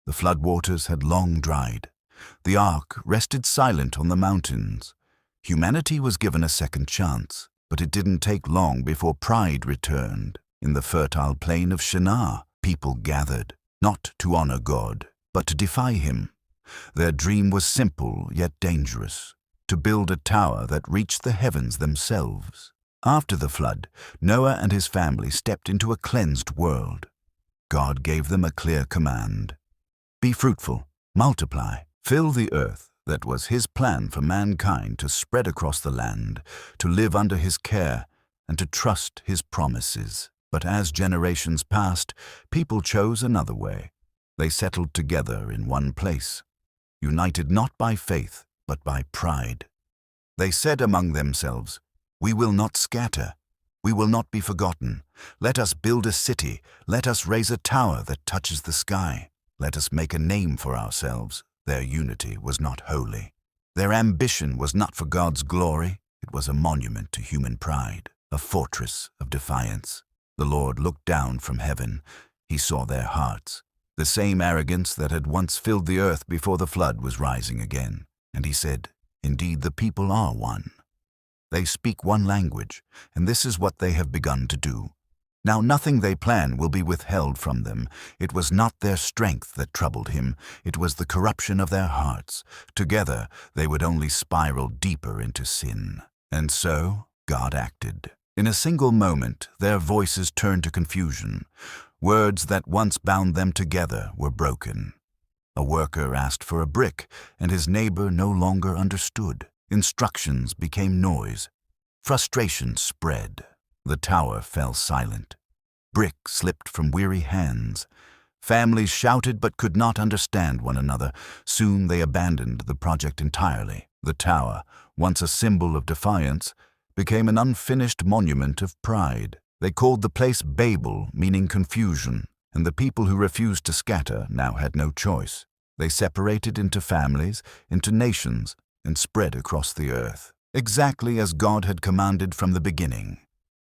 The floodwaters had long dried. The ark rested silent on the mountains. Humanity was given a second chance, but it didn't take long before pride returned. In the fertile plain of Shinar, people gathered, not to honor God, but to defy him. Their dream was simple yet dangerous, to build a tower that reached the heavens themselves. After the flood, Noah and his family stepped into a cleansed world. God gave them a clear command. Be fruitful, multiply, fill the earth. That was his plan for mankind, to spread across the land, to live under his care, and to trust his promises. But as generations passed, people chose another way. They settled together in one place, united not by faith, but by pride. They said among themselves, "We will not scatter. We will not be forgotten. Let us build a city. Let us raise a tower that touches the sky. Let us make a name for ourselves." Their unity was not holy. Their ambition was not for God's glory. It was a monument to human pride, a fortress of defiance. The Lord looked down from heaven. He saw their hearts. The same arrogance that had once filled the earth before the flood was rising again. And he said, "Indeed, the people are one. They speak one language, and this is what they have begun to do. Now nothing they plan will be withheld from them. It was not their strength that troubled him. It was the corruption of their hearts. Together they would only spiral deeper into sin." And so God acted. In a single moment, their voices turned to confusion. Words that once bound them together were broken. A worker asked for a brick, and his neighbor no longer understood. Instructions became noise. Frustration spread. The tower fell silent. Brick slipped from weary hands. Families shouted but could not understand one another. Soon they abandoned the project entirely. The tower, once a symbol of defiance, became an unfinished monument of pride. They called the place Babel, meaning confusion, and the people who refused to scatter now had no choice. They separated into families, into nations, and spread across the earth, exactly as God had commanded from the beginning.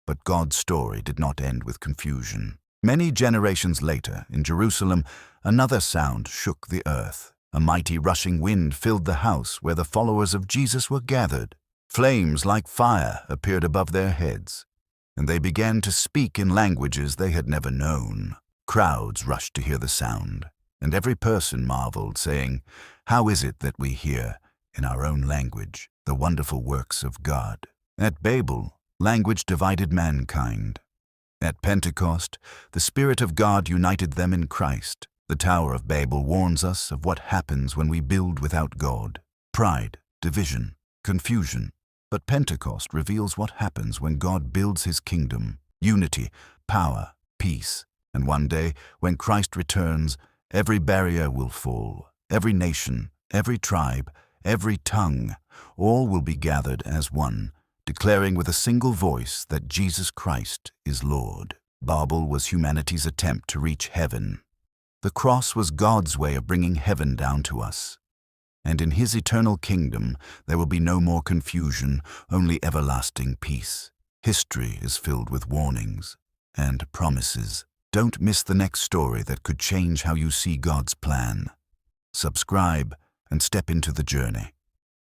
But God's story did not end with confusion. Many generations later, in Jerusalem, another sound shook the earth. A mighty rushing wind filled the house where the followers of Jesus were gathered. Flames like fire appeared above their heads, and they began to speak in languages they had never known. Crowds rushed to hear the sound, and every person marveled, saying, "How is it that we hear, in our own language, the wonderful works of God?" At Babel, language divided mankind. At Pentecost, the Spirit of God united them in Christ. The Tower of Babel warns us of what happens when we build without God. Pride, division, confusion. But Pentecost reveals what happens when God builds his kingdom. Unity, power, peace. And one day, when Christ returns, every barrier will fall. Every nation, every tribe, every tongue, all will be gathered as one, declaring with a single voice that Jesus Christ is Lord. Babel was humanity's attempt to reach heaven. The cross was God's way of bringing heaven down to us. And in his eternal kingdom, there will be no more confusion, only everlasting peace. History is filled with warnings and promises. Don't miss the next story that could change how you see God's plan. Subscribe and step into the journey.